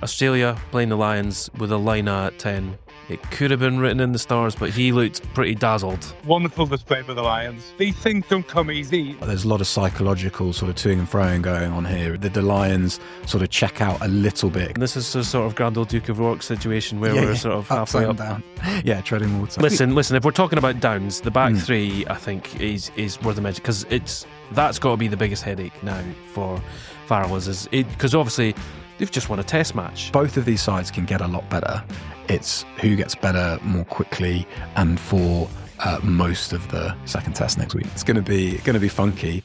Australia playing the Lions with a line at 10. It could have been written in the stars, but he looked pretty dazzled. Wonderful display for the Lions. These things don't come easy. There's a lot of psychological sort of toing and froing going on here. The Lions sort of check out a little bit. And this is a sort of Grand Old Duke of York situation where we're sort of halfway up. Down. Yeah, treading water. Listen, if we're talking about downs, the back three, I think, is worth a mention, because that's got to be the biggest headache now for Farrell, because obviously they've just won a test match. Both of these sides can get a lot better. It's who gets better more quickly, and for most of the second test next week. It's going to be funky.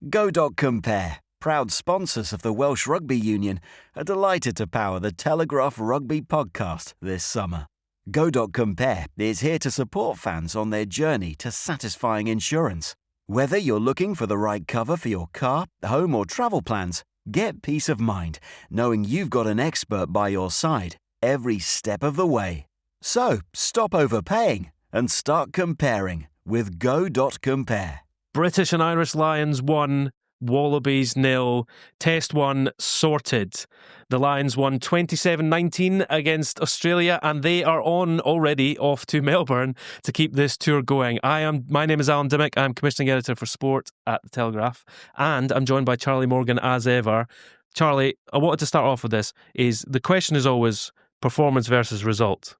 Go.compare, proud sponsors of the Welsh Rugby Union, are delighted to power the Telegraph Rugby Podcast this summer. Go.compare is here to support fans on their journey to satisfying insurance. Whether you're looking for the right cover for your car, home or travel plans, get peace of mind knowing you've got an expert by your side every step of the way. So, stop overpaying and start comparing with Go.compare. British and Irish Lions 1, Wallabies 0. Test 1 sorted. The Lions won 27-19 against Australia, and they are already off to Melbourne to keep this tour going. My name is Alan Dimmick. I'm commissioning editor for sport at the Telegraph, and I'm joined by Charlie Morgan as ever. Charlie, I wanted to start off with this. The question is always performance versus result.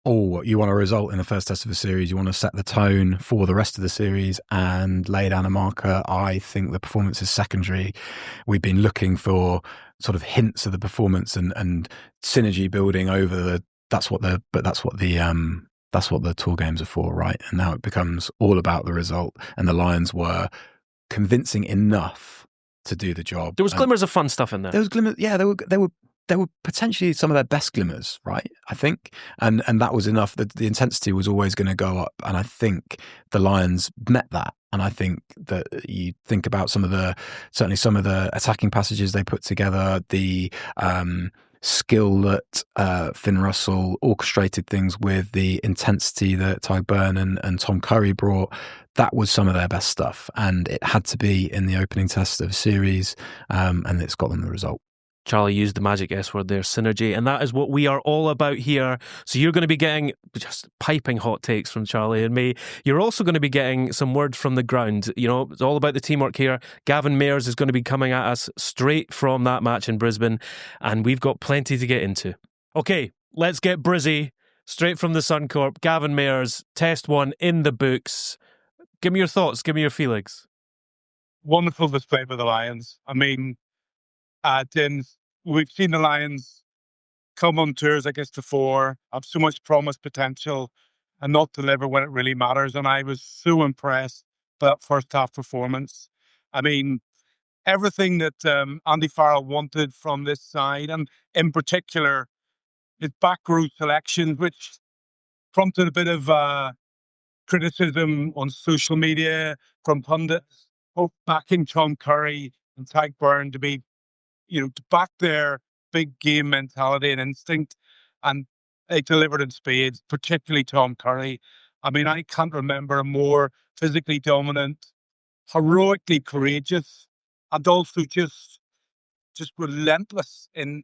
Oh, you want a result in the first test of the series. You want to set the tone for the rest of the series and lay down a marker. I think the performance is secondary. We've been looking for sort of hints of the performance and synergy building over that's what the tour games are for, right? And now it becomes all about the result. And the Lions were convincing enough to do the job. There was glimmers of fun stuff in there. There was glimmers. Yeah, they were potentially some of their best glimmers, right? I think, and that was enough. The intensity was always going to go up, and I think the Lions met that. And I think that you think about certainly some of the attacking passages they put together, the skill that Finn Russell orchestrated things with, the intensity that Tadhg Beirne and Tom Curry brought. That was some of their best stuff, and it had to be in the opening test of a series, and it's got them the result. Charlie used the magic S word there, synergy, and that is what we are all about here. So you're going to be getting just piping hot takes from Charlie and me. You're also going to be getting some word from the ground. You know, it's all about the teamwork here. Gavin Mairs is going to be coming at us straight from that match in Brisbane, and we've got plenty to get into. Okay, let's get Brizzy, straight from the Suncorp. Gavin Mairs, test 1 in the books. Give me your thoughts, give me your feelings. Wonderful display for the Lions. I mean, Tim, we've seen the Lions come on tours, I guess, before, have so much promise, potential, and not deliver when it really matters. And I was so impressed by that first half performance. I mean, everything that Andy Farrell wanted from this side, and in particular, his back row selection, which prompted a bit of criticism on social media from pundits, both backing Tom Curry and Tadhg Beirne to be, to back their big game mentality and instinct, and they delivered in spades, particularly Tom Curry. I mean, I can't remember a more physically dominant, heroically courageous, and also just relentless in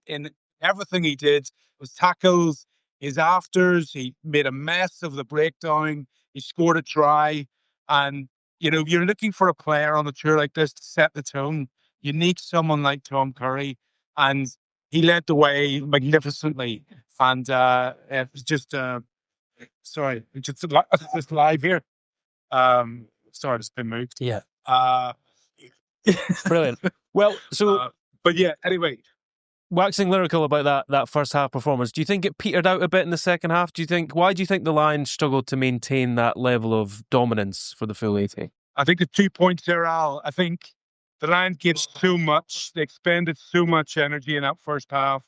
everything he did. His tackles, his afters, he made a mess of the breakdown, he scored a try, and, you're looking for a player on a tour like this to set the tone. You need someone like Tom Curry, and he led the way magnificently. And it was just, sorry, just live here. Sorry, it's been moved. Yeah. Brilliant. Well, so... but yeah, anyway. Waxing lyrical about that first half performance, do you think it petered out a bit in the second half? Why do you think the Lions struggled to maintain that level of dominance for the full 80? I think the 2 points there, Al. I think the Lions gave so much. They expended so much energy in that first half.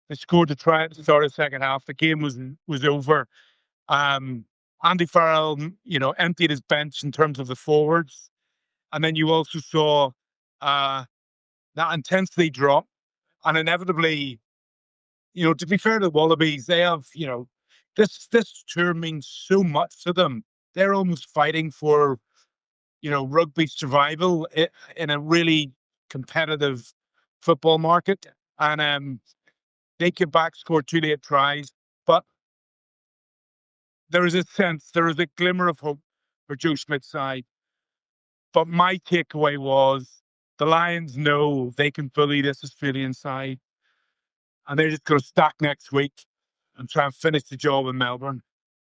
They scored to try at the start of the second half. The game was over. Andy Farrell, emptied his bench in terms of the forwards. And then you also saw that intensity drop. And inevitably, to be fair to the Wallabies, they have, this tour means so much to them. They're almost fighting for, rugby survival in a really competitive football market. And They came back, scored 2 late tries, but there is a sense, there is a glimmer of hope for Joe Schmidt's side. But my takeaway was the Lions know they can bully this Australian side, and they're just going to stack next week and try and finish the job in Melbourne.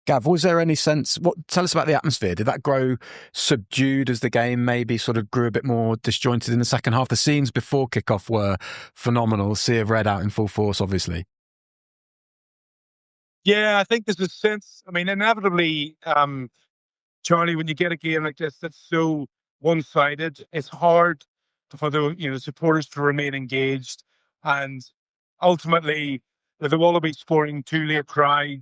Gav, was there any sense? Tell us about the atmosphere. Did that grow subdued as the game maybe sort of grew a bit more disjointed in the second half? The scenes before kickoff were phenomenal. Sea of Red out in full force, obviously. Yeah, I think there's a sense. I mean, inevitably, Charlie, when you get a game like this that's so one-sided, it's hard for the supporters to remain engaged. And ultimately, with the Wallabies scoring 2 late tries,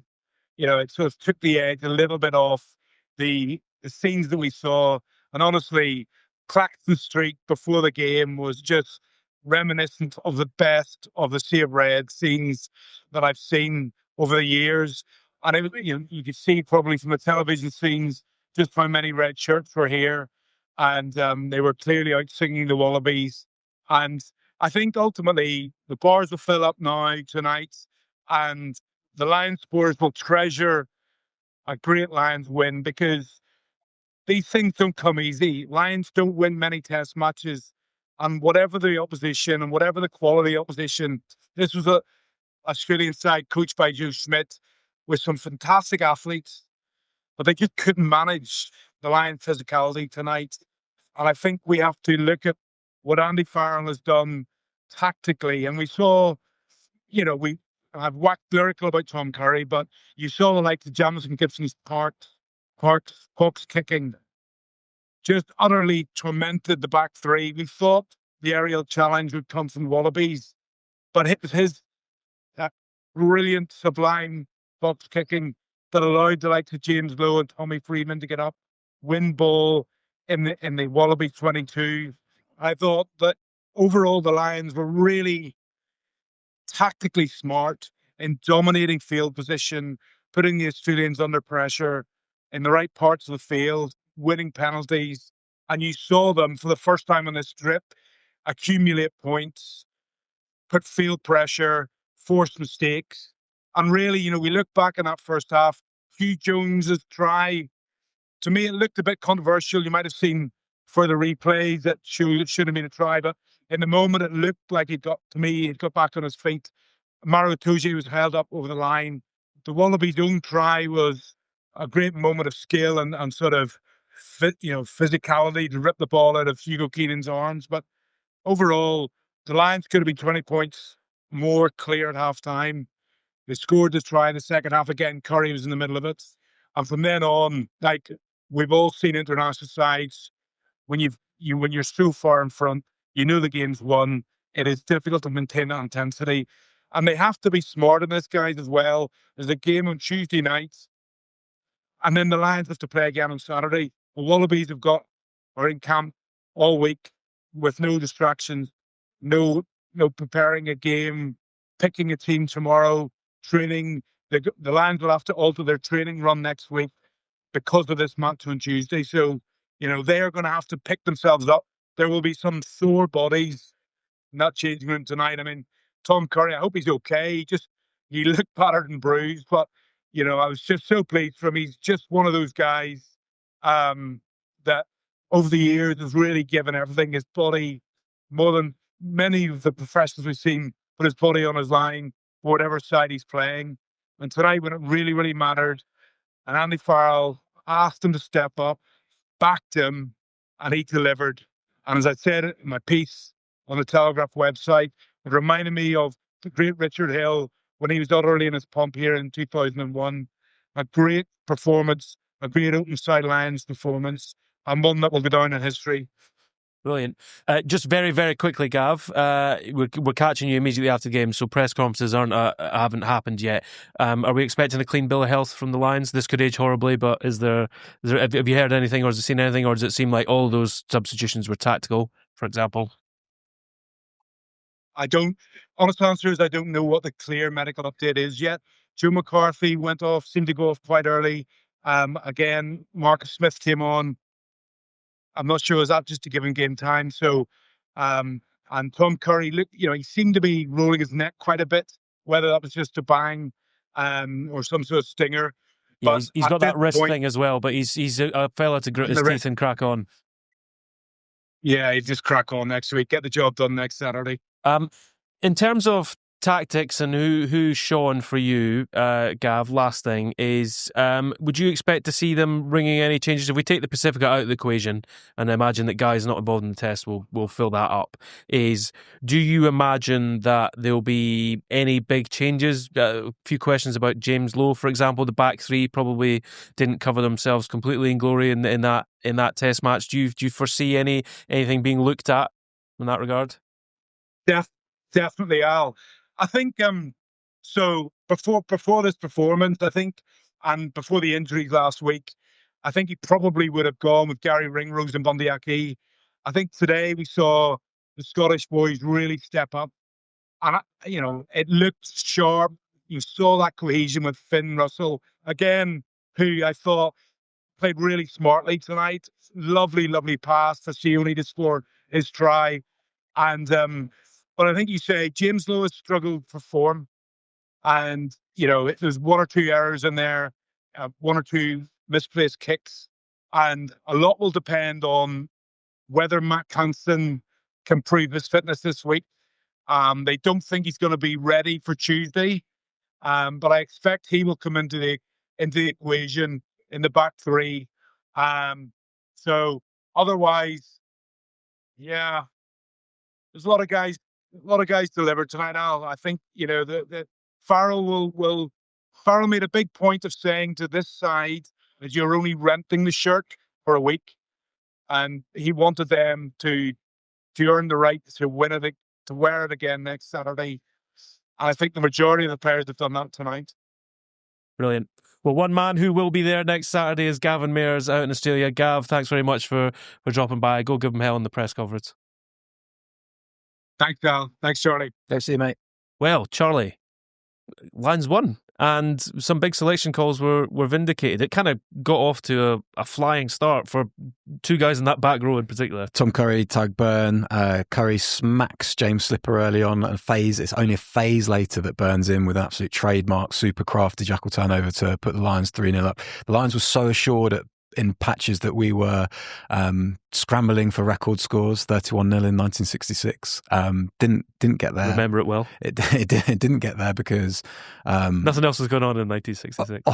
it sort of took the edge a little bit off the scenes that we saw. And honestly, Claxton Street before the game was just reminiscent of the best of the Sea of Red scenes that I've seen over the years. And it was, you could see probably from the television scenes just how many red shirts were here. And they were clearly out singing the Wallabies. And I think ultimately the bars will fill up now tonight. And the Lions supporters will treasure a great Lions win, because these things don't come easy. Lions don't win many test matches. And whatever the opposition and whatever the quality opposition, this was a Australian side coached by Joe Schmidt with some fantastic athletes, but they just couldn't manage the Lions physicality tonight. And I think we have to look at what Andy Farrell has done tactically. And we saw, I've waxed lyrical about Tom Curry, but you saw the likes of Jamison Gibson's Parks kicking just utterly tormented the back three. We thought the aerial challenge would come from Wallabies, but it was his brilliant, sublime box kicking that allowed the likes of James Lowe and Tommy Freeman to get up, win ball in the Wallaby 22. I thought that overall the Lions were really tactically smart in dominating field position, putting the Australians under pressure in the right parts of the field, winning penalties. And you saw them for the first time on this trip accumulate points, put field pressure, force mistakes. And really, we look back in that first half, Hugh Jones's try, to me, it looked a bit controversial. You might have seen further replays that should have been a try, but in the moment, it looked like he got back on his feet. Maro Itoje was held up over the line. The Wallabies' own try was a great moment of skill and sort of physicality to rip the ball out of Hugo Keenan's arms. But overall, the Lions could have been 20 points more clear at half-time. They scored the try in the second half again. Curry was in the middle of it. And from then on, like we've all seen international sides, when you're so far in front, the game's won. It is difficult to maintain that intensity. And they have to be smart in this, guys, as well. There's a game on Tuesday nights, and then the Lions have to play again on Saturday. The Wallabies are in camp all week with no distractions, no preparing a game, picking a team tomorrow, training. The Lions will have to alter their training run next week because of this match on Tuesday. So, they are going to have to pick themselves up. There will be some sore bodies in that changing room tonight. I mean, Tom Curry, I hope he's okay. He looked battered and bruised, but, I was just so pleased for him. He's just one of those guys that over the years has really given everything. His body, more than many of the professionals we've seen, put his body on his line for whatever side he's playing. And tonight, when it really, really mattered, and Andy Farrell asked him to step up, backed him, and he delivered. And as I said in my piece on the Telegraph website, it reminded me of the great Richard Hill when he was utterly in his pump here in 2001. A great performance, a great open side Lions performance, and one that will go down in history. Brilliant. Just very, very quickly, Gav, we're catching you immediately after the game, so press conferences haven't happened yet. Are we expecting a clean bill of health from the Lions? This could age horribly, but have you heard anything, or has it seen anything, or does it seem like all those substitutions were tactical, for example? Honest answer is I don't know what the clear medical update is yet. Joe McCarthy seemed to go off quite early. Again, Marcus Smith came on. I'm not sure, is that just to give him game time? So, and Tom Curry, look, he seemed to be rolling his neck quite a bit whether that was just a bang or some sort of stinger. Yeah, But he's at got that this wrist point, thing as well, but he's a fella to grit his teeth and crack on. Yeah, he just crack on next week, get the job done next Saturday. In terms of tactics and who's shone for you, Gav, last thing is, would you expect to see them bringing any changes? If we take the Pacifica out of the equation and imagine that guys not involved in the test will fill that up, do you imagine that there'll be any big changes? A few questions about James Lowe, for example. The back three probably didn't cover themselves completely in glory in that test match. Do you foresee anything being looked at in that regard? Definitely, Al. I think so. Before this performance, I think, and before the injuries last week, I think he probably would have gone with Gary Ringrose and Bundy Aki. I think today we saw the Scottish boys really step up, and it looked sharp. You saw that cohesion with Finn Russell again, who I thought played really smartly tonight. Lovely pass for Sione to score his try, and but I think you say James Lowe has struggled for form, and there's one or two errors in there, one or two misplaced kicks, and a lot will depend on whether Matt Canston can prove his fitness this week. They don't think he's going to be ready for Tuesday, but I expect he will come into the equation in the back three. So otherwise, yeah, there's a lot of guys delivered tonight. Al, I think the Farrell Farrell made a big point of saying to this side that you're only renting the shirt for a week, and he wanted them to earn the right to win it, to wear it again next Saturday. And I think the majority of the players have done that tonight. Brilliant. Well, one man who will be there next Saturday is Gavin Mairs out in Australia. Gav, thanks very much for dropping by. Go give him hell in the press conference. Thanks, Al. Thanks, Charlie. Go see you, mate. Well, Charlie, Lions won, and some big selection calls were vindicated. It kind of got off to a flying start for two guys in that back row in particular. Tom Curry, Tadhg Beirne. Curry smacks James Slipper early on, and it's only a phase later that Beirne's in with absolute trademark, super crafty jackal turnover to put the Lions 3-0 up. The Lions were so assured in patches that we were scrambling for record scores, 31-0 in 1966. Didn't get there. Remember it well. It didn't get there because nothing else was going on in 1966.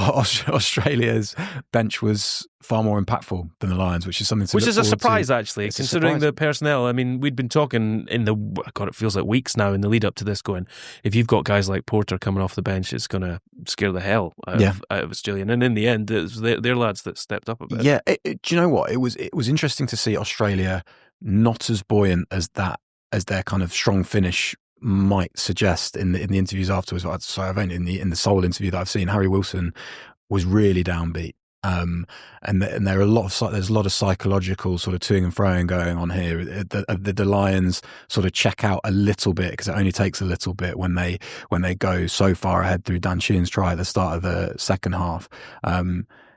Australia's bench was far more impactful than the Lions, which is something to which look is a surprise to. actually, It's considering the personnel. I mean, we'd been talking it feels like weeks now in the lead up to this, going, if you've got guys like Porter coming off the bench, it's going to scare the hell out of Australia. And in the end, it was their lads that stepped up a bit. Yeah, do you know what? It was interesting to see Australia not as buoyant as their kind of strong finish might suggest in the interviews afterwards. So I've only in the sole interview that I've seen, Harry Wilson was really downbeat. And there's a lot of psychological sort of toing and froing going on here. The Lions sort of check out a little bit because it only takes a little bit when they go so far ahead through Dan Sheehan's try at the start of the second half.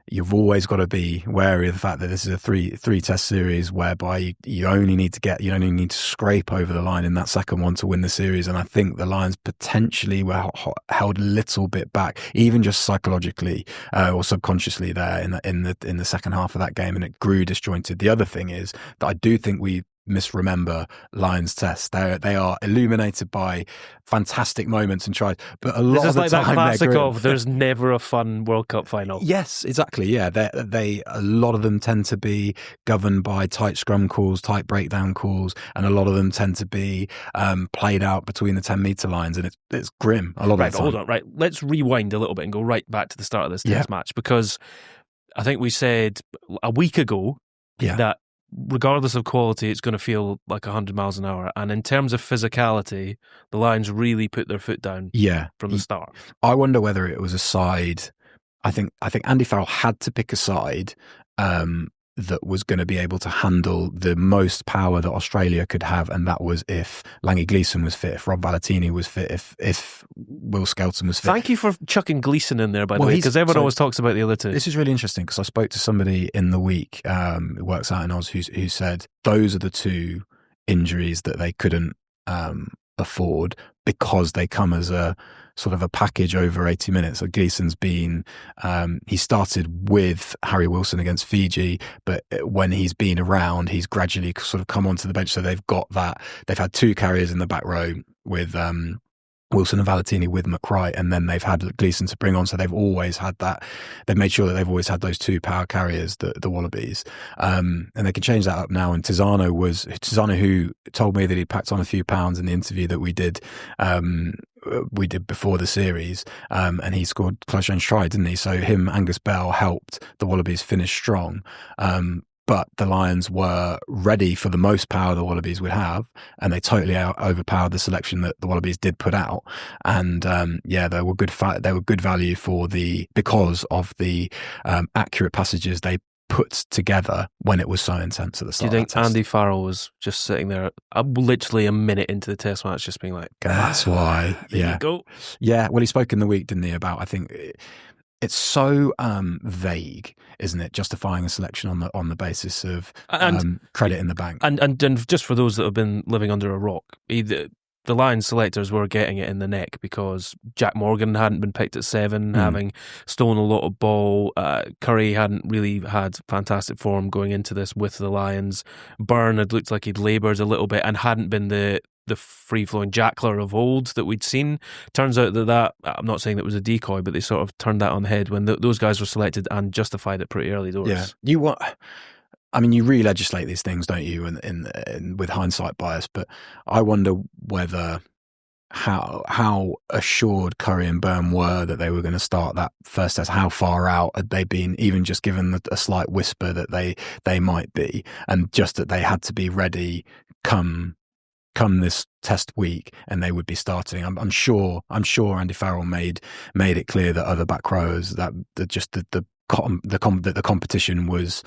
You've always got to be wary of the fact that this is a three test series whereby you only need to scrape over the line in that second one to win the series. And I think the Lions potentially were held a little bit back, even just psychologically or subconsciously there in the second half of that game, and it grew disjointed. The other thing is that I do think we misremember Lions tests. They are illuminated by fantastic moments and tries, but a lot of the time that classic they're of there's never a fun World Cup final. Yes, exactly. Yeah, a lot of them tend to be governed by tight scrum calls, tight breakdown calls, and a lot of them tend to be played out between the 10-metre lines, and it's grim a lot of the time. Hold on, right. Let's rewind a little bit and go right back to the start of this test match, because I think we said a week ago that regardless of quality, it's going to feel like 100 miles an hour. And in terms of physicality, the Lions really put their foot down from the start. I wonder whether it was a side. I think Andy Farrell had to pick a side that was going to be able to handle the most power that Australia could have, and that was if Lange Gleeson was fit, if Rob Valentini was fit, if Will Skelton was fit. Thank you for chucking Gleeson in there, by the way, because everyone always talks about the other two. This is really interesting because I spoke to somebody in the week who works out in Oz who said those are the two injuries that they couldn't afford because they come as a sort of a package over 80 minutes. So Gleeson's been, he started with Harry Wilson against Fiji, but when he's been around, he's gradually sort of come onto the bench. So they've got that. They've had two carriers in the back row with Wilson and Valentini with McWright, and then they've had Gleeson to bring on. So they've always had that. They've made sure that they've always had those two power carriers, the Wallabies, and they can change that up now. And Tizano, who told me that he packed on a few pounds in the interview that we did before the series, and he scored close range try, didn't he? So him, Angus Bell, helped the Wallabies finish strong. But the Lions were ready for the most power the Wallabies would have, and they totally overpowered the selection that the Wallabies did put out. And they were good. They were good value because of the accurate passages they put together when it was so intense at the start. Do you think Andy Farrell was just sitting there, literally a minute into the Test match, just being like, "That's why." There you go. Yeah. Well, he spoke in the week, didn't he? About, I think. It's so vague, isn't it? Justifying a selection on the basis of credit in the bank. And just for those that have been living under a rock, the Lions selectors were getting it in the neck because Jack Morgan hadn't been picked at 7, having stolen a lot of ball. Curry hadn't really had fantastic form going into this with the Lions. Beirne had looked like he'd laboured a little bit and hadn't been the free-flowing jackler of old that we'd seen. Turns out that I'm not saying that was a decoy, but they sort of turned that on the head when those guys were selected and justified it pretty early doors. Yeah, you re-legislate these things, don't you? And with hindsight bias, but I wonder whether how assured Curry and Beirne were that they were going to start that first test. How far out had they been, even just given a slight whisper that they might be, and just that they had to be ready come this test week and they would be starting. I'm sure Andy Farrell made it clear that other back rowers that the competition was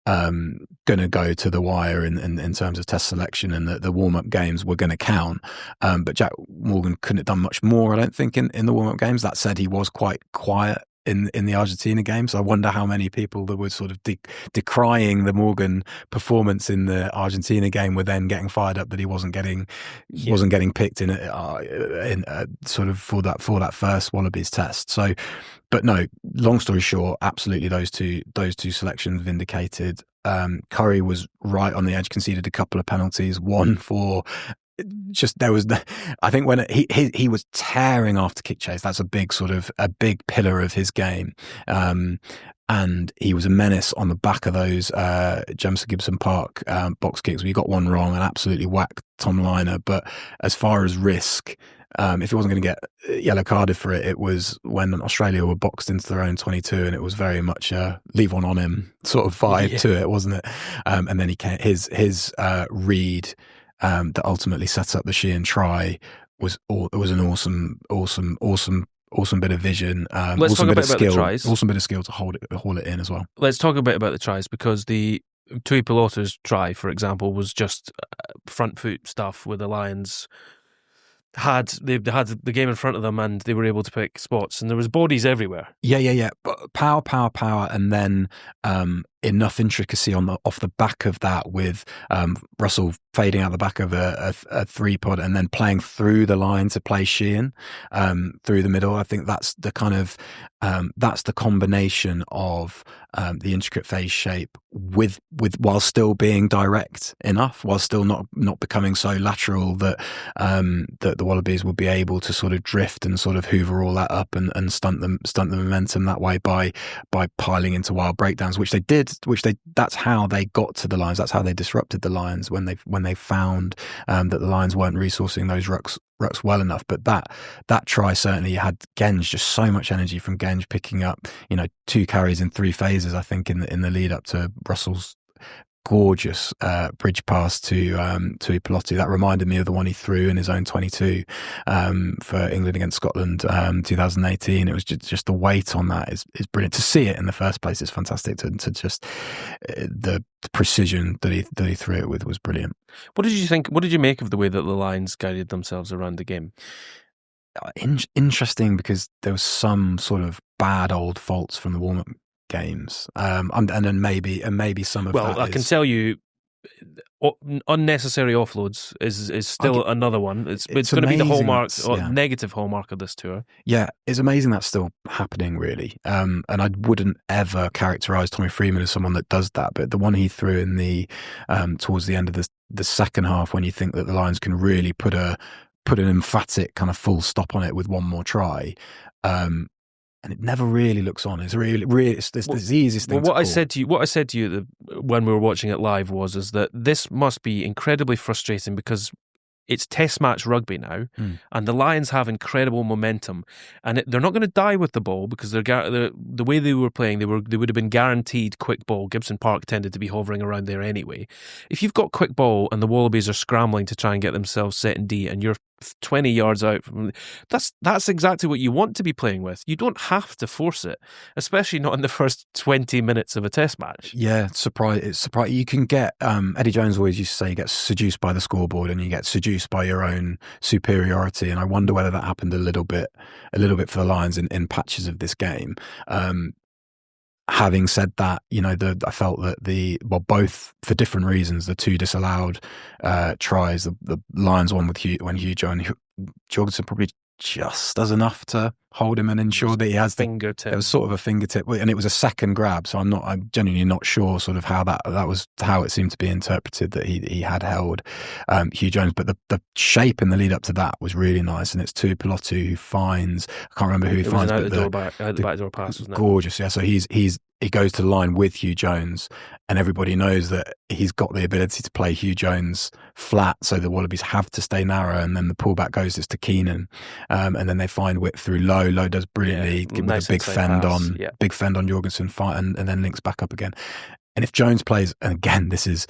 going to go to the wire in terms of test selection, and that the warm-up games were going to count. But Jack Morgan couldn't have done much more, I don't think, in the warm-up games. That said, he was quite quiet in the Argentina game, so I wonder how many people that were sort of decrying the Morgan performance in the Argentina game were then getting fired up that he wasn't getting picked in sort of for that first Wallabies test. So, but no, long story short, absolutely those two selections vindicated. Curry was right on the edge, conceded a couple of penalties, one for. I think when he was tearing after kick chase, that's a big pillar of his game. And he was a menace on the back of those Jameson Gibson Park box kicks where he got one wrong and absolutely whacked Tom Liner. But as far as risk, if he wasn't going to get yellow carded for it, it was when Australia were boxed into their own 22, and it was very much a leave one on him sort of vibe to it, wasn't it? And then his read that ultimately set up the Sheehan try was an awesome bit of vision. Let's talk a bit about the tries. Awesome bit of skill to hold it in as well. Let's talk a bit about the tries, because the Tuipulotu's try, for example, was just front foot stuff where the Lions had the game in front of them and they were able to pick spots, and there was bodies everywhere. Yeah. Power, and then enough intricacy off the back of that, with Russell fading out the back of a 3-pod and then playing through the line to play Sheehan through the middle. I think that's the kind of that's the combination of the intricate phase shape with while still being direct enough, while still not becoming so lateral that that the Wallabies will be able to sort of drift and sort of hoover all that up and stunt the momentum that way by piling into wild breakdowns, which they did. That's how they got to the Lions. That's how they disrupted the Lions when they found that the Lions weren't resourcing those rucks well enough. But that try certainly had Genge, just so much energy from Genge, picking up 2 carries in 3 phases, I think, in the lead up to Russell's gorgeous bridge pass to Tuipulotu. That reminded me of the one he threw in his own 22 for England against Scotland 2018. It was just the weight on that is brilliant. To see it in the first place is fantastic. To just the precision that he threw it with was brilliant. What did you think? What did you make of the way that the Lions guided themselves around the game? Interesting, because there was some sort of bad old faults from the warm-up games, and then maybe some of that. Well, I can tell you, unnecessary offloads is still another one. It's going to be the hallmark, negative hallmark of this tour. Yeah, it's amazing that's still happening, really. And I wouldn't ever characterise Tommy Freeman as someone that does that. But the one he threw in the towards the end of the second half, when you think that the Lions can really put an emphatic kind of full stop on it with one more try. And it never really looks on. It's really it's the easiest thing. What I said to you when we were watching it live is that this must be incredibly frustrating because it's Test match rugby now, and the Lions have incredible momentum, and they're not going to die with the ball because the way they were playing, they would have been guaranteed quick ball. Gibson Park tended to be hovering around there anyway. If you've got quick ball and the Wallabies are scrambling to try and get themselves set in D, and you're 20 yards out from, that's exactly what you want to be playing with. You don't have to force it, especially not in the first 20 minutes of a Test match. Yeah, it's surprise. You can get Eddie Jones always used to say you get seduced by the scoreboard and you get seduced by your own superiority, and I wonder whether that happened a little bit for the Lions in patches of this game. Having said that, I felt that both for different reasons, the two disallowed tries, the Lions one with Hugh Jorgensen probably just does enough to hold him and ensure that he has fingertip. It was sort of a fingertip, and it was a second grab. So I'm genuinely not sure sort of how that was how it seemed to be interpreted that he had held Hugh Jones. But the shape in the lead up to that was really nice, and it's Tuipulotu who finds, I can't remember who he finds, but the back door pass, wasn't it? Gorgeous, yeah. So he goes to the line with Hugh Jones, and everybody knows that he's got the ability to play Hugh Jones flat, so the Wallabies have to stay narrow, and then the pullback goes just to Keenan, and then they find width through Lowe. Lowe does brilliantly, with a big fend on Jorgensen, and then links back up again. And if Jones plays, and again, this is,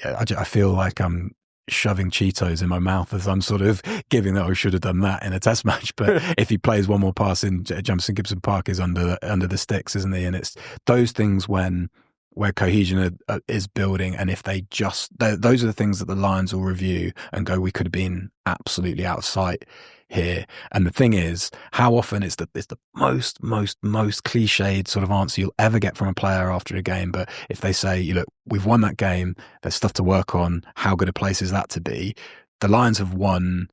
I feel like I'm shoving Cheetos in my mouth as I'm sort of giving that I should have done that in a Test match. But if he plays one more pass in, Gibson Park is under the sticks, isn't he? And it's those things where cohesion is building, and if they those are the things that the Lions will review and go, we could have been absolutely out of sight here. And the thing is, how often it's the most cliched sort of answer you'll ever get from a player after a game. But if they say, look, we've won that game, there's stuff to work on, how good a place is that to be? The Lions have won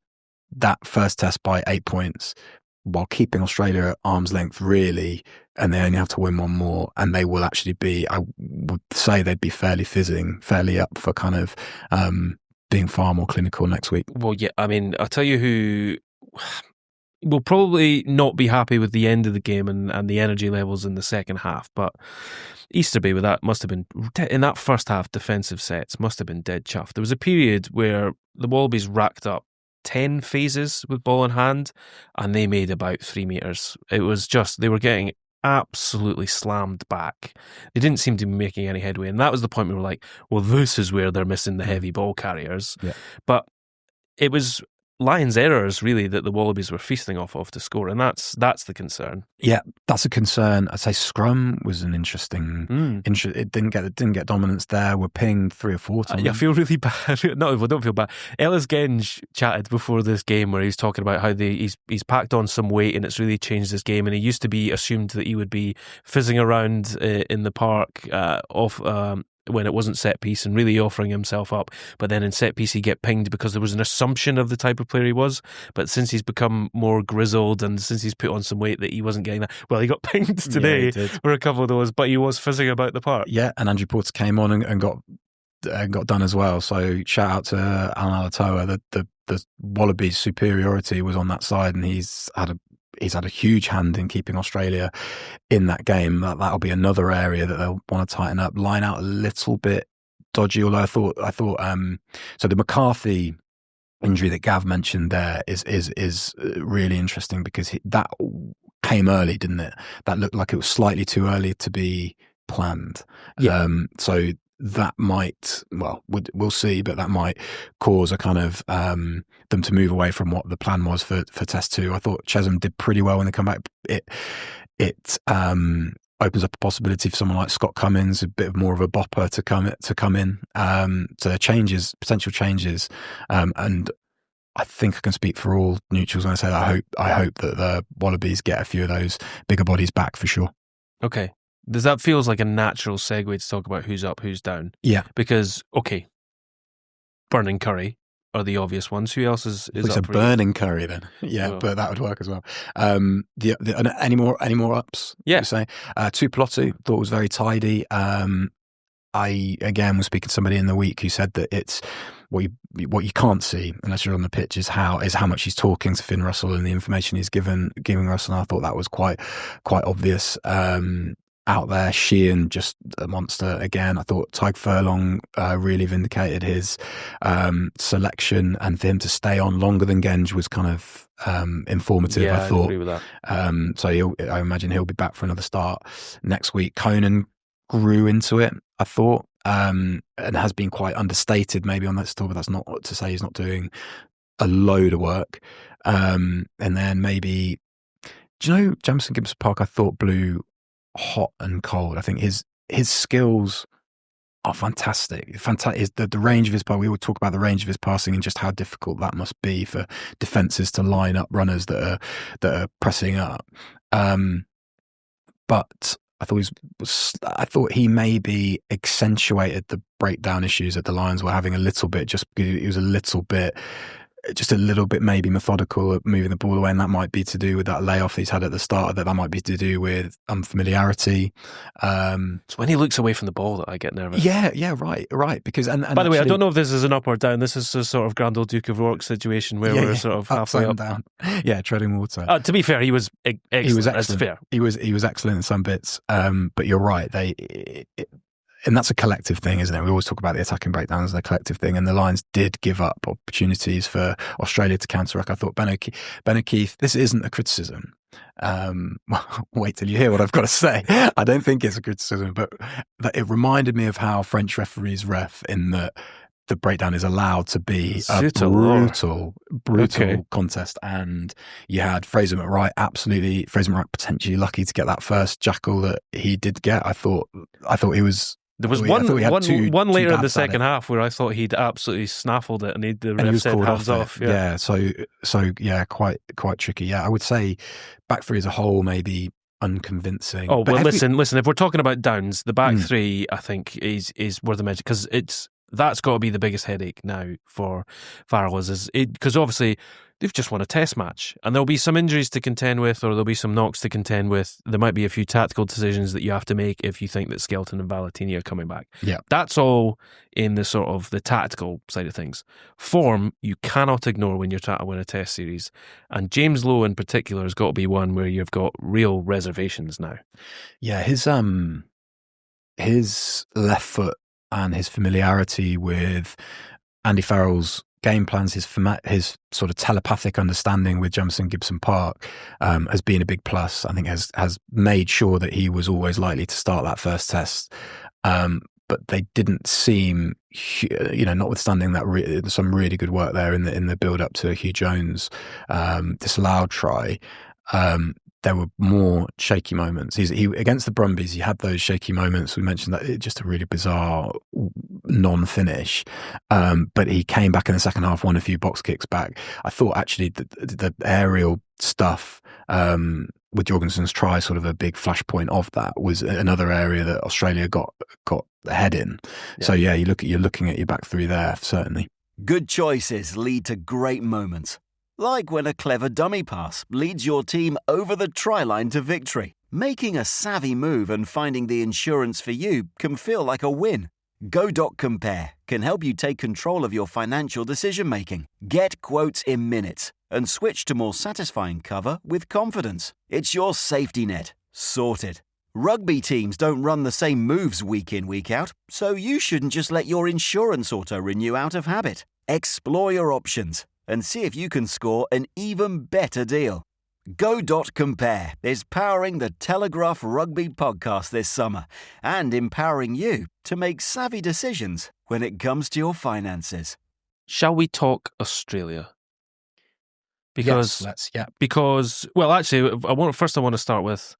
that first Test by 8 points while keeping Australia at arm's length, really, and they only have to win one more, and they will actually be, I would say they'd be fairly up for kind of being far more clinical next week. Well, yeah, I mean, I'll tell you who will probably not be happy with the end of the game and the energy levels in the second half, but Easterby with that must have been, in that first half, defensive sets must have been dead chuffed. There was a period where the Wallabies racked up 10 phases with ball in hand, and they made about 3 metres. It was just, they were getting absolutely slammed back. They didn't seem to be making any headway, and that was the point we were like, well, this is where they're missing the heavy ball carriers. Yeah. But it was Lions' errors, really, that the Wallabies were feasting off of to score, and that's the concern. Yeah, that's a concern. I'd say scrum was an interesting. It didn't get dominance there. We're pinged 3 or 4 times. I feel really bad. No, I don't feel bad. Ellis Genge chatted before this game where he's talking about how he's packed on some weight and it's really changed his game. And he used to be assumed that he would be fizzing around in the park when it wasn't set piece and really offering himself up, but then in set piece he'd get pinged because there was an assumption of the type of player he was. But since he's become more grizzled and since he's put on some weight, that he wasn't getting that. Well, he got pinged today for a couple of those, but he was fizzing about the park. Yeah, and Andrew Porter came on and got done as well. So shout out to Alan Alatoa. The Wallabies' superiority was on that side, and he's had a huge hand in keeping Australia in that game. That'll be another area that they'll want to tighten up. Line out a little bit dodgy, although I thought so the McCarthy injury that Gav mentioned there is really interesting because that came early, didn't it? That looked like it was slightly too early to be planned. Yeah. So that might, we'll see, but that might cause a kind of them to move away from what the plan was for Test 2. I thought Chesham did pretty well when they come back. It opens up a possibility for someone like Scott Cummins, a bit more of a bopper to come in. So potential changes, and I think I can speak for all neutrals when I say that I hope that the Wallabies get a few of those bigger bodies back for sure. Okay. That feels like a natural segue to talk about who's up, who's down. Yeah. Because, okay, Beirne and Curry are the obvious ones. Who else is It's a up for you? burning Curry then. Yeah, Oh. but that would work as well. Any more ups? Yeah. You say? Tuipulotu thought was very tidy. I again was speaking to somebody in the week who said that it's what you can't see unless you're on the pitch is how much he's talking to Finn Russell and the information he's giving Russell. And I thought that was quite obvious. Out there, Sheehan just a monster again. I thought Tadhg Furlong really vindicated his selection, and for him to stay on longer than Genge was kind of informative. Yeah, I thought. agree with that. So I imagine he'll be back for another start next week. Conan grew into it, I thought, and has been quite understated maybe on that tour, but that's not to say he's not doing a load of work. And then maybe, do you know Jamison Gibson-Park? I thought blew hot and cold. I think his skills are fantastic. The range of his pass. We all talk about the range of his passing and just how difficult that must be for defenses to line up runners that are pressing up. But I thought he maybe accentuated the breakdown issues that the Lions were having a little bit. Just because he was a little bit maybe methodical at moving the ball away, and that might be to do with that layoff he's had at the start. That might be to do with unfamiliarity. It's when he looks away from the ball that I get nervous. Yeah, right. Because and by the way, I actually, don't know if this is an up or down. This is a sort of Grand Old Duke of York situation where we're sort of halfway up. Down. Yeah, treading water. To be fair, he was excellent. He was excellent. That's fair. He was excellent in some bits. But you're right. And that's a collective thing, isn't it? We always talk about the attacking breakdowns as a collective thing, and the Lions did give up opportunities for Australia to counter-ruck. I thought Ben O'Keefe, this isn't a criticism. Wait till you hear what I've got to say. I don't think it's a criticism, but it reminded me of how French referees ref in that the breakdown is allowed to be a brutal contest. And you had Fraser McWright potentially lucky to get that first jackal that he did get. I thought he was. There was one later in the second half where I thought he'd absolutely snaffled it, and the ref said hands off. Yeah, so quite tricky. Yeah, I would say back three as a whole maybe unconvincing. Oh, but listen. If we're talking about downs, the back three I think is worth a mention, because that's got to be the biggest headache now for Farrell because obviously they've just won a test match, and there'll be some injuries to contend with, or there'll be some knocks to contend with. There might be a few tactical decisions that you have to make if you think that Skelton and Valentini are coming back. Yeah, that's all in the sort of the tactical side of things. Form you cannot ignore when you're trying to win a test series, and James Lowe in particular has got to be one where you've got real reservations now. Yeah, his left foot and his familiarity with Andy Farrell's game plans, his sort of telepathic understanding with Jamison Gibson-Park has been a big plus. I think has made sure that he was always likely to start that first test. But they didn't seem, notwithstanding that some really good work there in the build up to Hugh Jones' disallowed try. There were more shaky moments. He against the Brumbies, he had those shaky moments. We mentioned that just a really bizarre non-finish. But he came back in the second half, won a few box kicks back. I thought actually the aerial stuff with Jorgensen's try, sort of a big flashpoint of that, was another area that Australia got ahead in. Yeah. So yeah, you're looking at your back three there, certainly. Good choices lead to great moments. Like when a clever dummy pass leads your team over the try line to victory. Making a savvy move and finding the insurance for you can feel like a win. Go.compare can help you take control of your financial decision-making. Get quotes in minutes and switch to more satisfying cover with confidence. It's your safety net. Sorted. Rugby teams don't run the same moves week in, week out, so you shouldn't just let your insurance auto-renew out of habit. Explore your options and see if you can score an even better deal. Go.compare is powering the Telegraph Rugby Podcast this summer and empowering you to make savvy decisions when it comes to your finances. Shall we talk Australia? Because actually, I want to start with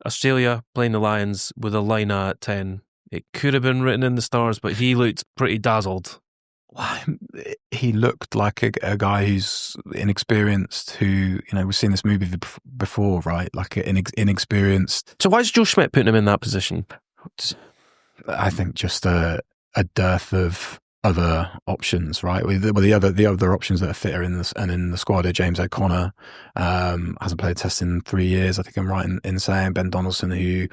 Australia playing the Lions with a line at 10. It could have been written in the stars, but he looked pretty dazzled. He looked like a guy who's inexperienced, who, we've seen this movie before, right? Like inexperienced. So why is Joe Schmidt putting him in that position? I think just a dearth of other options, right? The other options that are fitter in the squad are James O'Connor, hasn't played a test in 3 years. I think I'm right in saying Ben Donaldson, who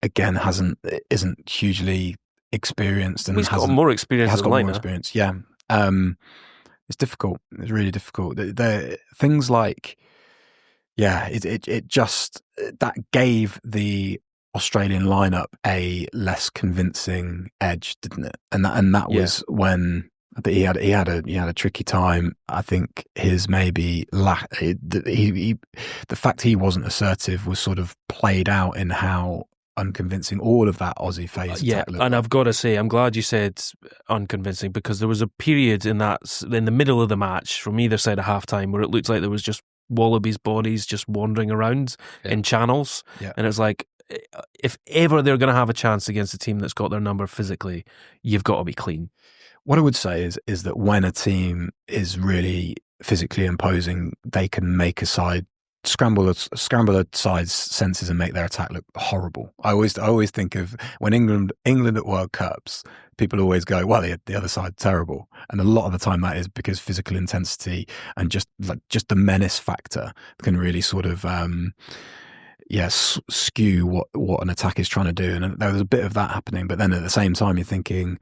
again isn't hugely experienced, and he's got more experience. Has got more experience. Yeah, it's difficult. It's really difficult. Things like, it just that gave the Australian lineup a less convincing edge, didn't it? And that was when he had a tricky time. I think his maybe the fact he wasn't assertive was sort of played out in how unconvincing all of that Aussie phase. And I've got to say, I'm glad you said unconvincing, because there was a period in the middle of the match from either side of halftime where it looked like there was just Wallabies bodies just wandering around in channels, and it's like, if ever they're going to have a chance against a team that's got their number physically, you've got to be clean. What I would say is that when a team is really physically imposing, they can make a side scramble a side's senses and make their attack look horrible. I always think of when England at World Cups, people always go, well, the other side's terrible, and a lot of the time that is because physical intensity and just the menace factor can really sort of skew what an attack is trying to do. And there was a bit of that happening, but then at the same time you're thinking,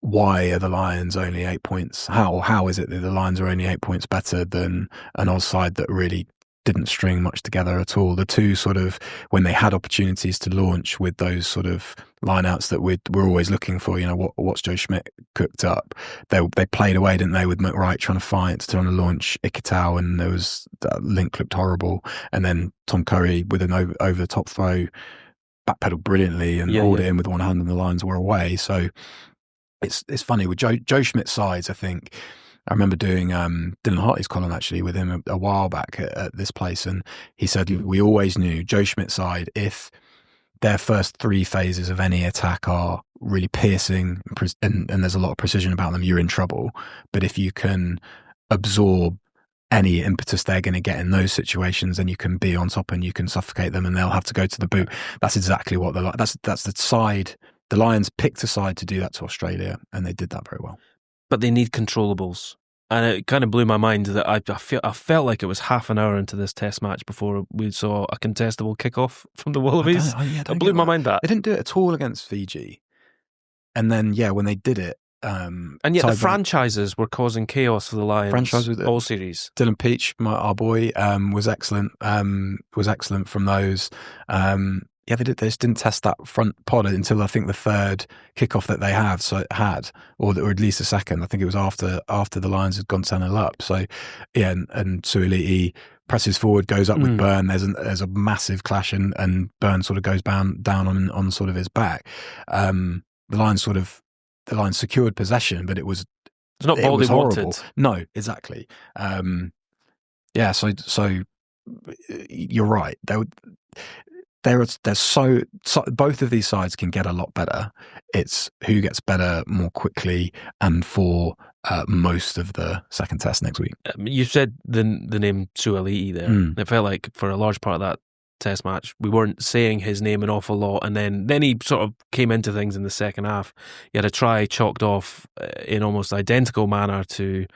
why are the Lions only 8 points? How is it that the Lions are only 8 points better than an Oz side that really didn't string much together at all? The two sort of, when they had opportunities to launch with those sort of lineouts that we're always looking for, what's Joe Schmidt cooked up, they played away, didn't they, with McWright trying to launch Ikitau, and there was that link looked horrible, and then Tom Curry with an over the top throw backpedaled brilliantly and hauled it in with one hand, and the Lions were away. So it's funny with Joe Schmidt's sides. I think I remember doing Dylan Hartley's column actually with him a while back at this place, and he said we always knew Joe Schmidt's side, if their first 3 phases of any attack are really piercing and there's a lot of precision about them, you're in trouble. But if you can absorb any impetus they're going to get in those situations, then you can be on top and you can suffocate them, and they'll have to go to the boot. That's exactly what that's the side. The Lions picked a side to do that to Australia, and they did that very well. But they need controllables. And it kind of blew my mind that I felt like it was half an hour into this test match before we saw a contestable kickoff from the Wallabies. It blew my mind that. They didn't do it at all against Fiji. And then, when they did it... and yet the franchises were causing chaos for the Lions all series. Dylan Peach, our boy, was excellent. Was excellent from those. They just didn't test that front pod until I think the third kickoff that they had, or at least the second. I think it was after the Lions had gone 10-0 up. So and Suoliti presses forward, goes up with Beirne. There's a massive clash, and Beirne sort of goes down on sort of his back. The Lions secured possession, but it was not all they wanted. No, exactly. So you're right. There's so both of these sides can get a lot better. It's who gets better more quickly and for most of the second test next week. You said the name Suoliti there. It felt like for a large part of that test match we weren't saying his name an awful lot, and then he sort of came into things in the second half. He had a try chalked off in almost identical manner to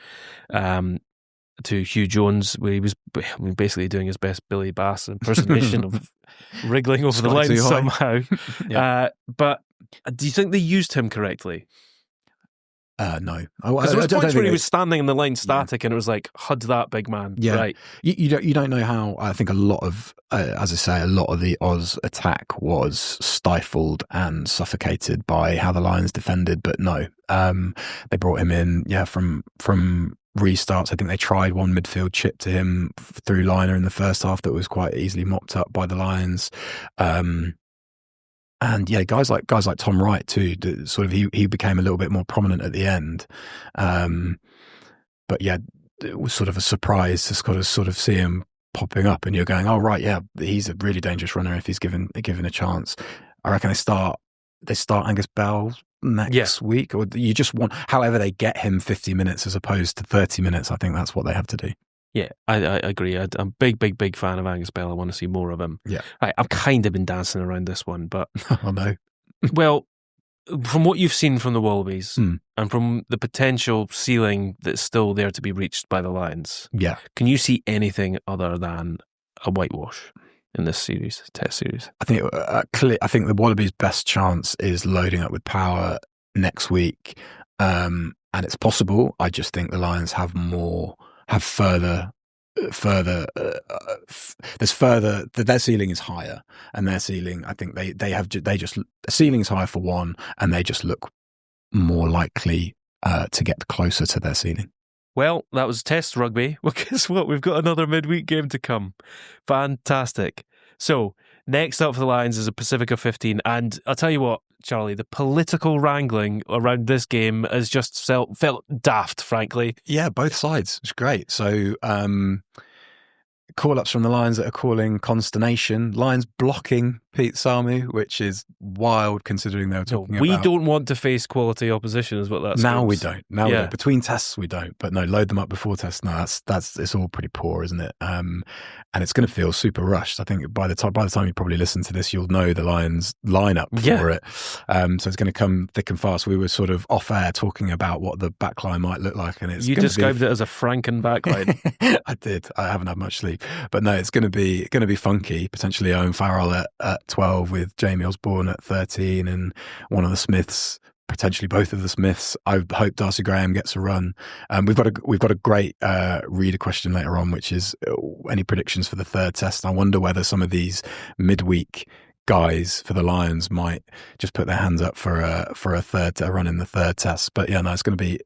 Hugh Jones, where he was basically doing his best Billy Bass impersonation of wriggling over the line somehow. But do you think they used him correctly? No, because there was points where he was standing in the line static, and it was like, "Hud that, big man!" Yeah, right. You don't know how. I think a lot of the Oz attack was stifled and suffocated by how the Lions defended. But no, they brought him in. From restarts. I think they tried one midfield chip to him through liner in the first half that was quite easily mopped up by the Lions. And guys like Tom Wright too. Sort of he became a little bit more prominent at the end. But it was sort of a surprise to sort of see him popping up, and you're going, oh right, he's a really dangerous runner if he's given a chance. I reckon they start Angus Bell next week, or you just want, however they get him 50 minutes as opposed to 30 minutes. I think that's what they have to do. Yeah, I agree. I'm a big fan of Angus Bell. I want to see more of him. Yeah. I've kind of been dancing around this one, but... Oh, no. Well, from what you've seen from the Wallabies and from the potential ceiling that's still there to be reached by the Lions, can you see anything other than a whitewash in this test series? I think the Wallabies' best chance is loading up with power next week, and it's possible. I just think the Lions have further. Their ceiling is higher, and their ceiling, I think the ceiling is higher for one, and they just look more likely to get closer to their ceiling. Well, that was Test Rugby. Well, guess what? We've got another midweek game to come. Fantastic. So, next up for the Lions is a Pacifica 15. And I'll tell you what, Charlie, the political wrangling around this game has just felt daft, frankly. Yeah, both sides. It's great. So, call-ups from the Lions that are calling consternation. Lions blocking Pete Samu, which is wild considering they were talking about... We don't want to face quality opposition is what that's Now we don't. We don't. Between tests we don't. But no, load them up before tests. No, it's all pretty poor, isn't it? And it's going to feel super rushed. I think by the time you probably listen to this, you'll know the Lions lineup for it. So it's going to come thick and fast. We were sort of off air talking about what the backline might look like, and it's you described it as a Franken backline. I did. I haven't had much sleep, but no, it's going to be funky. Potentially Owen Farrell at 12 with Jamie Osborne at 13, and one of the Smiths. Potentially both of the Smiths. I hope Darcy Graham gets a run. We've got a great reader question later on, which is any predictions for the third test. I wonder whether some of these midweek guys for the Lions might just put their hands up for a run in the third test. But yeah, no, it's going to be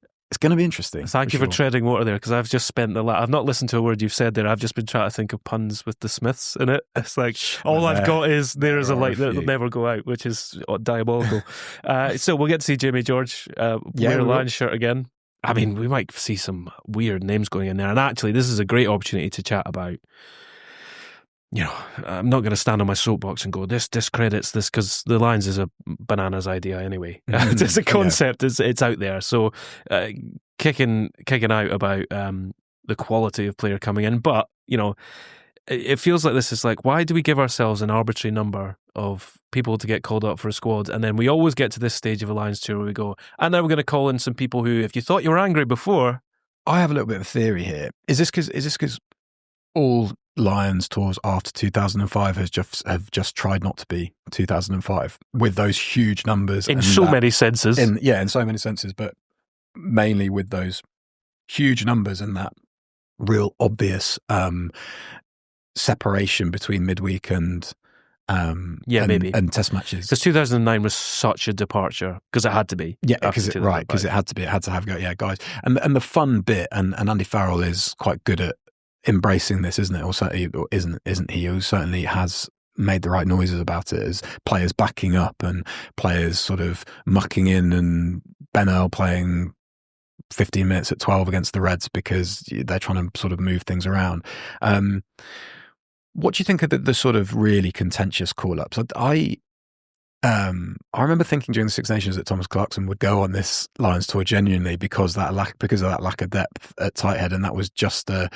interesting. Thank you for treading water there, because I've just spent I've not listened to a word you've said there. I've just been trying to think of puns with the Smiths in it. It's like all I've got is there is a light that'll never go out, which is diabolical. So we'll get to see Jamie George wear a Lions shirt again. I mean, we might see some weird names going in there. And actually, this is a great opportunity to chat about. You know, I'm not going to stand on my soapbox and go, this discredits this, because the Lions is a bananas idea anyway. It's a concept, it's out there. So kicking out about the quality of player coming in. But, you know, it feels like this is like, why do we give ourselves an arbitrary number of people to get called up for a squad? And then we always get to this stage of a Lions tour where we go, and now we're going to call in some people who, if you thought you were angry before... I have a little bit of a theory here. Is this because all Lions tours after 2005 have just tried not to be 2005 with those huge numbers in so many senses. In so many senses, but mainly with those huge numbers and that real obvious separation between midweek and maybe test matches. Because 2009 was such a departure, because it had to be. Yeah, because it had to be. It had to have guys. And the fun bit, and Andy Farrell is quite good at embracing this, isn't it? Or certainly isn't he? Who certainly has made the right noises about it, as players backing up and players sort of mucking in, and Ben Earl playing 15 minutes at 12 against the Reds because they're trying to sort of move things around. What do you think of the sort of really contentious call-ups? I remember thinking during the Six Nations that Thomas Clarkson would go on this Lions tour genuinely because of that lack of depth at tight head, and that was just a...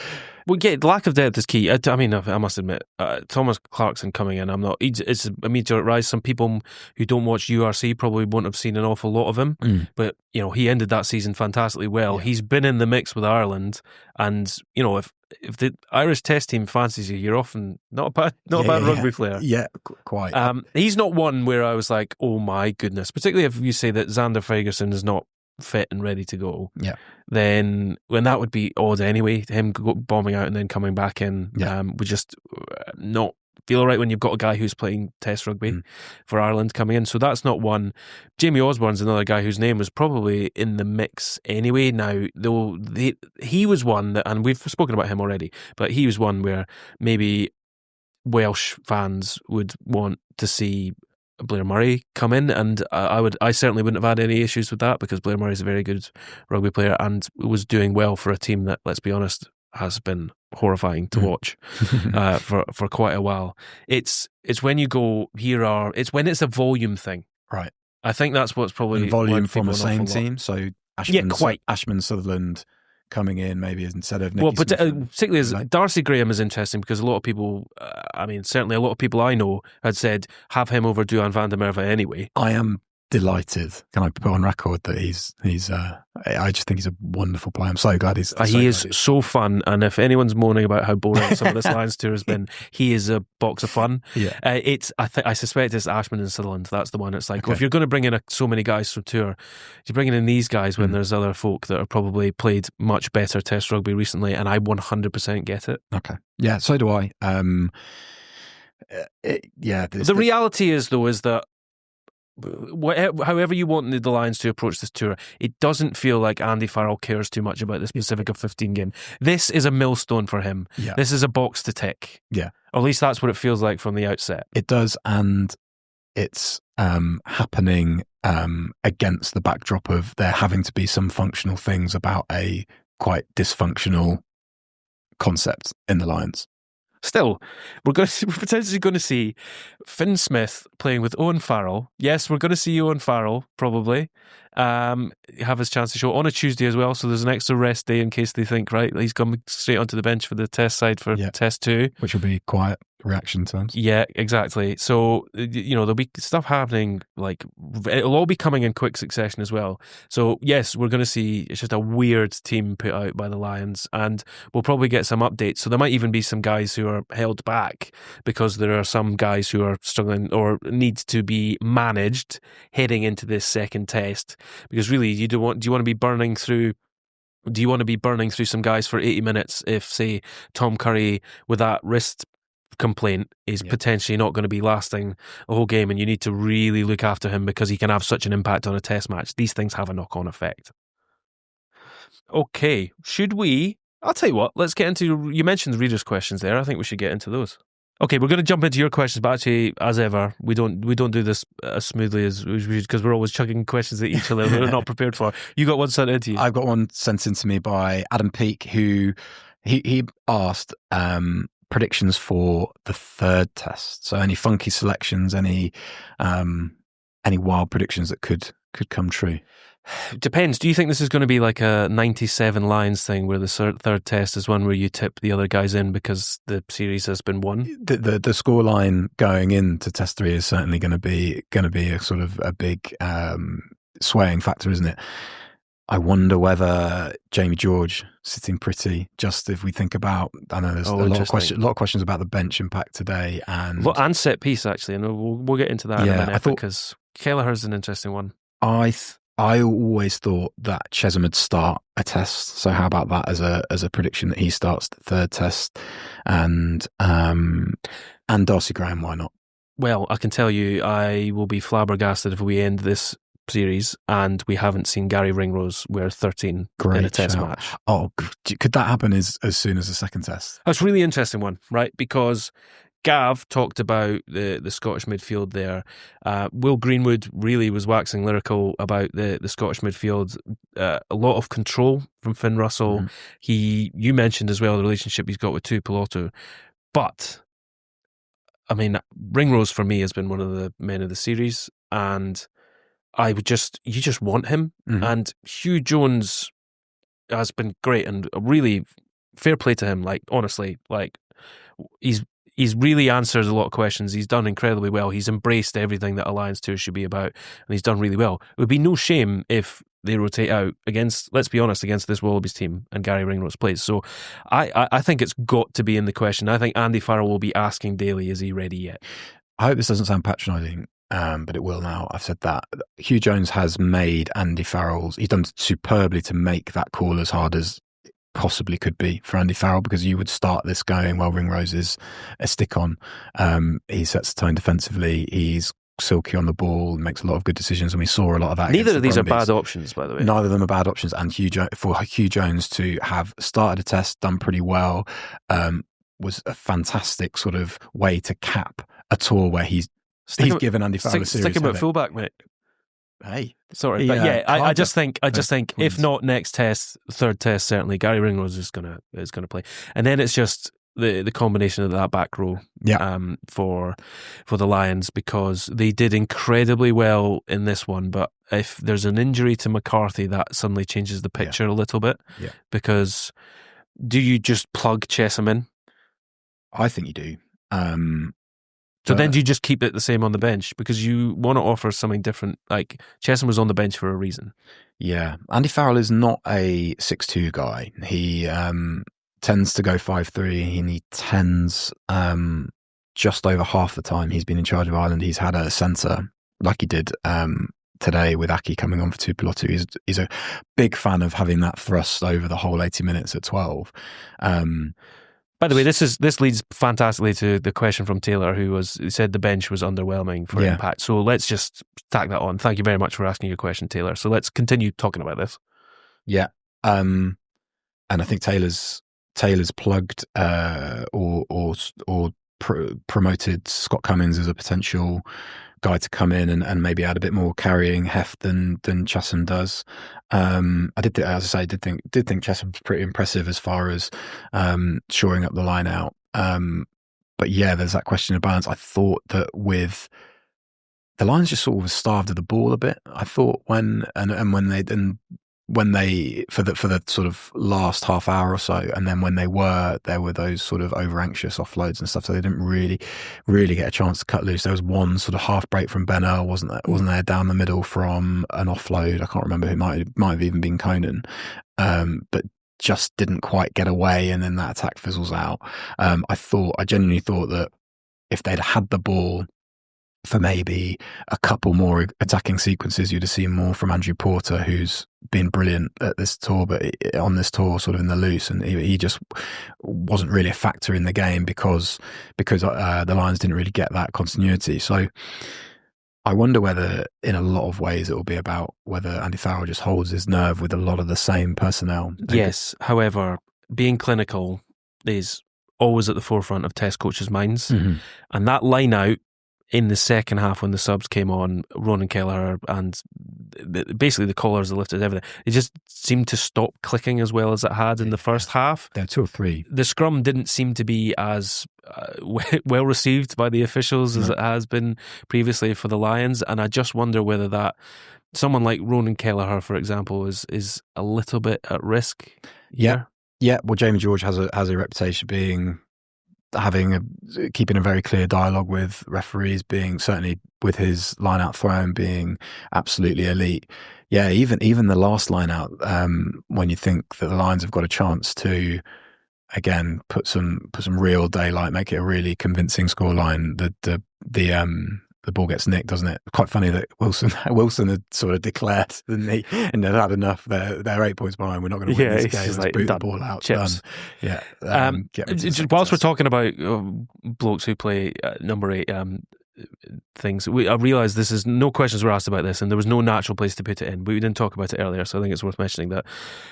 Well, yeah, lack of depth is key. I mean, I must admit, Thomas Clarkson coming in, it's a meteoric rise. Some people who don't watch URC probably won't have seen an awful lot of him, but, you know, he ended that season fantastically well. Yeah. He's been in the mix with Ireland, and, you know, if the Irish test team fancies you, you're often not a bad rugby player. Yeah, quite. He's not one where I was like, oh my goodness, particularly if you say that Xander Ferguson is not fit and ready to go. Yeah. Then when that would be odd anyway, him bombing out and then coming back in would just not feel right when you've got a guy who's playing test rugby for Ireland coming in. So that's not one. Jamie Osborne's another guy whose name was probably in the mix anyway. Now, though, he was one that, and we've spoken about him already, but he was one where maybe Welsh fans would want to see Blair Murray come in, and I certainly wouldn't have had any issues with that, because Blair Murray's a very good rugby player and was doing well for a team that, let's be honest, has been horrifying to watch for quite a while. It's when you go, it's when it's a volume thing, right? I think that's what's probably volume from the same team. So Ashman Sutherland coming in maybe instead of Nicky Smith. Particularly as Darcy Graham is interesting, because a lot of people, certainly a lot of people I know had said have him over Duhan van der Merwe anyway. I am delighted. Can I put on record that he's I just think he's a wonderul player. I'm so glad he's he is so fun, and if anyone's moaning about how boring some of this Lions tour has been, he is a box of fun. Yeah. I suspect it's Ashman and Sutherland. That's the one. It's like, well, if you're going to bring in so many guys from tour, you're bringing in these guys when there's other folk that have probably played much better Test rugby recently, and I 100% get it. Okay. Yeah, so do I. The reality is, though, is that however you want the Lions to approach this tour, it doesn't feel like Andy Farrell cares too much about this Pacific of 15 game. This is a millstone for him. Yeah. This is a box to tick. Yeah. Or at least that's what it feels like from the outset. It does, and it's happening against the backdrop of there having to be some functional things about a quite dysfunctional concept in the Lions. Still, we're potentially going to see Finn Smith playing with Owen Farrell. Yes, we're going to see Owen Farrell probably have his chance to show on a Tuesday as well. So there's an extra rest day in case they think, right, he's coming straight onto the bench for the Test side for Test 2. Which will be quiet reaction times. Yeah, exactly. So, there'll be stuff happening, like, it'll all be coming in quick succession as well. So, yes, we're going to see, it's just a weird team put out by the Lions, and we'll probably get some updates. So there might even be some guys who are held back because there are some guys who are struggling or need to be managed heading into this second Test. Because really, do you want to be burning through some guys for 80 minutes if, say, Tom Curry with that wrist complaint is potentially not going to be lasting a whole game, and you need to really look after him because he can have such an impact on a Test match? These things have a knock-on effect. Okay, I'll tell you what, let's get into, you mentioned the readers' questions there. I think we should get into those. Okay, we're going to jump into your questions, but actually, as ever, we don't do this as smoothly as we should, because we're always chucking questions at each other that we're not prepared for. You got one sent in to you. I've got one sent in to me by Adam Peake, who he asked predictions for the third Test. So any funky selections, any wild predictions that could come true. Depends. Do you think this is going to be like a 97 Lions thing where the third Test is one where you tip the other guys in because the series has been won? The scoreline going into Test 3 is certainly going to be a sort of a big swaying factor, isn't it? I wonder whether Jamie George sitting pretty, just if we think about, I know there's a lot of questions about the bench impact today and set piece actually, and we'll get into that in a minute, because Kelleher's an interesting one. I always thought that Chesham would start a Test, so how about that as a prediction that he starts the third Test, and Darcy Graham, why not? Well, I can tell you, I will be flabbergasted if we end this series and we haven't seen Gary Ringrose wear 13 in a Test match. Oh, could that happen as soon as the second Test? That's a really interesting one, right? Because Gav talked about the Scottish midfield there. Will Greenwood really was waxing lyrical about the Scottish midfield. A lot of control from Finn Russell. Mm-hmm. You mentioned as well the relationship he's got with Tuipulotu. But, I mean, Ringrose for me has been one of the men of the series, and you just want him. Mm-hmm. And Hugh Jones has been great, and really fair play to him. Like, honestly, like, he's really answered a lot of questions. He's done incredibly well. He's embraced everything that Alliance Tour should be about, and he's done really well. It would be no shame if they rotate out against, let's be honest, against this Wallabies team and Gary Ringrose plays. So I think it's got to be in the question. I think Andy Farrell will be asking daily, is he ready yet? I hope this doesn't sound patronising, but it will now. I've said that. Hugh Jones has made Andy Farrell's, he's done superbly to make that call as hard as possibly could be for Andy Farrell, because you would start this going, well, Ringrose is a stick-on. He sets the tone defensively. He's silky on the ball, makes a lot of good decisions, and we saw a lot of that. Neither of these are bad options, by the way. Neither of them are bad options, and for Hugh Jones to have started a Test, done pretty well, was a fantastic sort of way to cap a tour where he's given Andy Farrell a serious Stick him at fullback, mate. Hey, sorry, but yeah, I just think if not next Test, third Test, certainly Gary Ringrose is gonna play, and then it's just the combination of that back row, for the Lions, because they did incredibly well in this one, but if there's an injury to McCarthy, that suddenly changes the picture a little bit. Yeah, because do you just plug Chesham in? I think you do. So then do you just keep it the same on the bench? Because you want to offer something different. Like, Chessum was on the bench for a reason. Yeah. Andy Farrell is not a 6'2" guy. He tends to go 5'3", and he tends just over half the time he's been in charge of Ireland, he's had a centre, like he did today with Aki coming on for Tuipulotu. He's a big fan of having that thrust over the whole 80 minutes at 12. By the way, this leads fantastically to the question from Taylor, who said the bench was underwhelming for impact. So let's just tack that on. Thank you very much for asking your question, Taylor. So let's continue talking about this. Yeah, and I think Taylor's plugged or promoted Scott Cummins as a potential guy to come in and maybe add a bit more carrying heft than Chessum does. I did think Chessum was pretty impressive as far as shoring up the line out. But yeah, there's that question of balance. I thought that with the Lions just sort of starved of the ball a bit. I thought when they for the sort of last half hour or so, and then when there were those sort of over anxious offloads and stuff, so they didn't really get a chance to cut loose. There was one sort of half break from Beirne, wasn't there down the middle from an offload. I can't remember who might have even been Conan, but just didn't quite get away, and then that attack fizzles out. I genuinely thought that if they'd had the ball for maybe a couple more attacking sequences, you'd have seen more from Andrew Porter, who's been brilliant at this tour, but on this tour sort of in the loose, and he just wasn't really a factor in the game because the Lions didn't really get that continuity. So I wonder whether in a lot of ways it will be about whether Andy Farrell just holds his nerve with a lot of the same personnel. Yes, however, being clinical is always at the forefront of test coaches' minds, and that line out in the second half when the subs came on, Ronan Kelleher, and basically the collars, the lifters, everything, it just seemed to stop clicking as well as it had in the first half. There were 2 or 3. The scrum didn't seem to be as well received by the officials as it has been previously for the Lions, and I just wonder whether that someone like Ronan Kelleher, for example, is a little bit at risk. Yeah. Well, Jamie George has a reputation being keeping a very clear dialogue with referees, being certainly with his line out throw being absolutely elite. Yeah, even the last line out, when you think that the Lions have got a chance to again put some real daylight, make it a really convincing scoreline, the ball gets nicked, doesn't it? Quite funny that Wilson had sort of declared, didn't he? And they'd had enough. They're 8 points behind. We're not going to win this game. Let's boot the ball out. Chips. Done. Yeah. Whilst we're talking about blokes who play number 8 things, I realise this is no questions were asked about this, and there was no natural place to put it in. But we didn't talk about it earlier, so I think it's worth mentioning that.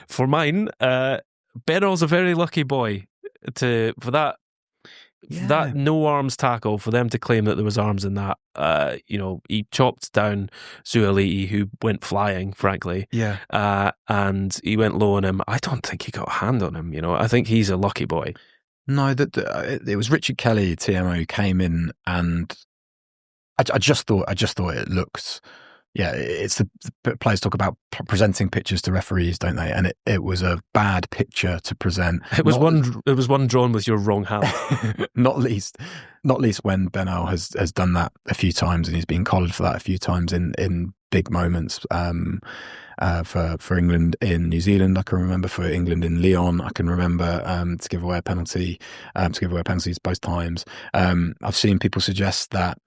For mine, Beirne's a very lucky boy for that. Yeah. That no arms tackle, for them to claim that there was arms in that, he chopped down Zualiti, who went flying, frankly. Yeah. And he went low on him. I don't think he got a hand on him. I think he's a lucky boy. No, it was Richard Kelly, TMO, who came in, and I just thought it looked. Yeah, it's the players talk about presenting pictures to referees, don't they? And it was a bad picture to present. It was one drawn with your wrong hand. not least when Beirne has done that a few times, and he's been collared for that a few times in big moments. For England in New Zealand, I can remember for England in Lyon. I can remember to give away penalties both times. I've seen people suggest that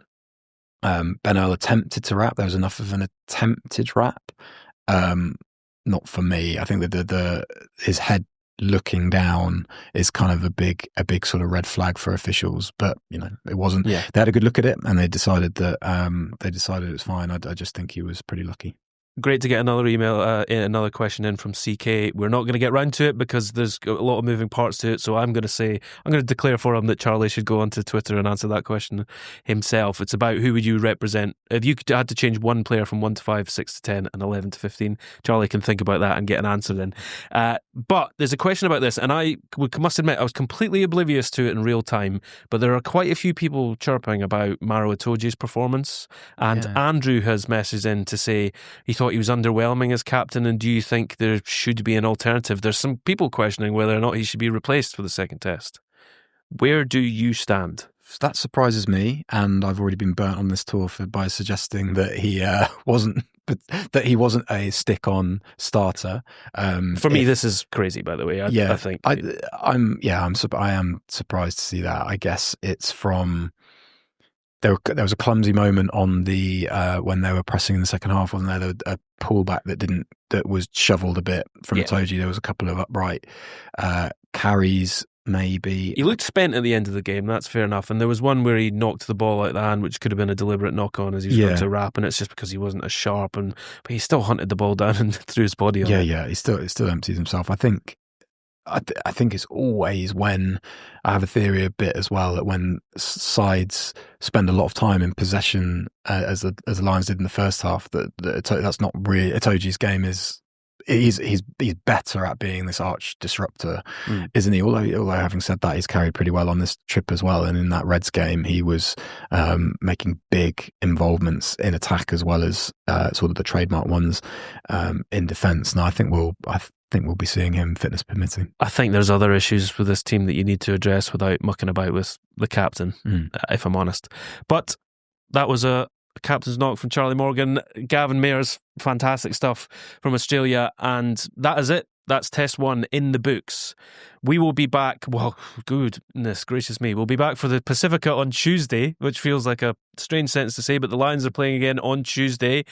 Beirne attempted to wrap. There was enough of an attempted wrap. Not for me. I think that his head looking down is kind of a big sort of red flag for officials. But it wasn't. Yeah. They had a good look at it, and they decided that it was fine. I just think he was pretty lucky. Great to get another email, another question in from CK. We're not going to get round to it because there's a lot of moving parts to it. So I'm going to declare for him that Charlie should go onto Twitter and answer that question himself. It's about who would you represent if you had to change one player from 1 to 5, 6 to 10, and 11 to 15. Charlie can think about that and get an answer in. But there's a question about this, and I must admit I was completely oblivious to it in real time. But there are quite a few people chirping about Maro Itoje's performance, and Andrew has messaged in to say he thought he was underwhelming as captain, and do you think there should be an alternative? There's some people questioning whether or not he should be replaced for the second test. Where do you stand? That surprises me, and I've already been burnt on this tour by suggesting that he wasn't a stick-on starter. For me, this is crazy. By the way, I think I am surprised to see that. I guess it's from there was a clumsy moment on the when they were pressing in the second half, wasn't there? There was a pullback that was shoveled a bit from Tadhg. There was a couple of upright carries. Maybe he looked spent at the end of the game. That's fair enough. And there was one where he knocked the ball out of the hand, which could have been a deliberate knock on as he was going to wrap, and it's just because he wasn't as sharp. But he still hunted the ball down and threw his body on it. Yeah. He still empties himself. I think it's always when I have a theory a bit as well that when sides spend a lot of time in possession, as the Lions did in the first half, that's not really Tadhg's game. He's better at being this arch disruptor, isn't he? Although having said that, he's carried pretty well on this trip as well. And in that Reds game, he was making big involvements in attack as well as sort of the trademark ones in defence. And I think we'll be seeing him, fitness permitting. I think there's other issues with this team that you need to address without mucking about with the captain, if I'm honest. But that was a captain's knock from Charlie Morgan. Gavin, Mairs, fantastic stuff from Australia. And that is it. That's test 1 in the books. We will be back. Well, goodness gracious me. We'll be back for the Pacifica on Tuesday, which feels like a strange sentence to say, but the Lions are playing again on Tuesday.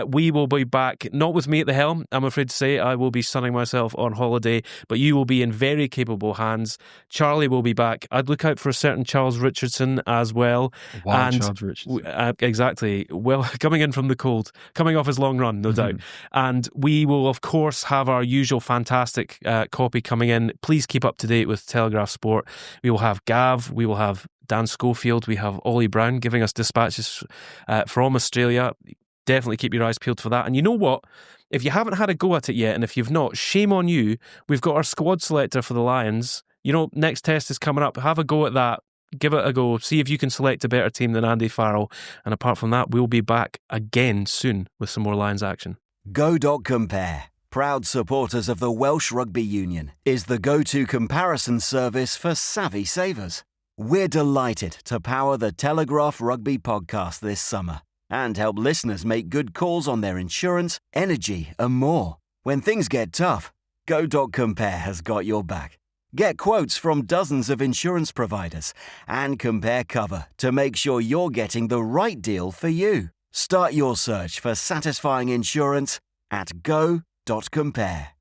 We will be back, not with me at the helm, I'm afraid to say. I will be sunning myself on holiday, but you will be in very capable hands. Charlie will be back. I'd look out for a certain Charles Richardson as well. Charles Richardson. Exactly. Well, coming in from the cold, coming off his long run, no doubt. And we will, of course, have our usual fantastic copy coming in. Please keep up to date with Telegraph Sport. We will have Gav, we will have Dan Schofield, we have Ollie Brown giving us dispatches from Australia. Definitely keep your eyes peeled for that. And you know what? If you haven't had a go at it yet, and if you've not, shame on you. We've got our squad selector for the Lions. You know, next test is coming up. Have a go at that. Give it a go. See if you can select a better team than Andy Farrell. And apart from that, we'll be back again soon with some more Lions action. Go.compare, proud supporters of the Welsh Rugby Union, is the go-to comparison service for savvy savers. We're delighted to power the Telegraph Rugby Podcast this summer and help listeners make good calls on their insurance, energy and more. When things get tough, Go.compare has got your back. Get quotes from dozens of insurance providers and compare cover to make sure you're getting the right deal for you. Start your search for satisfying insurance at Go.compare.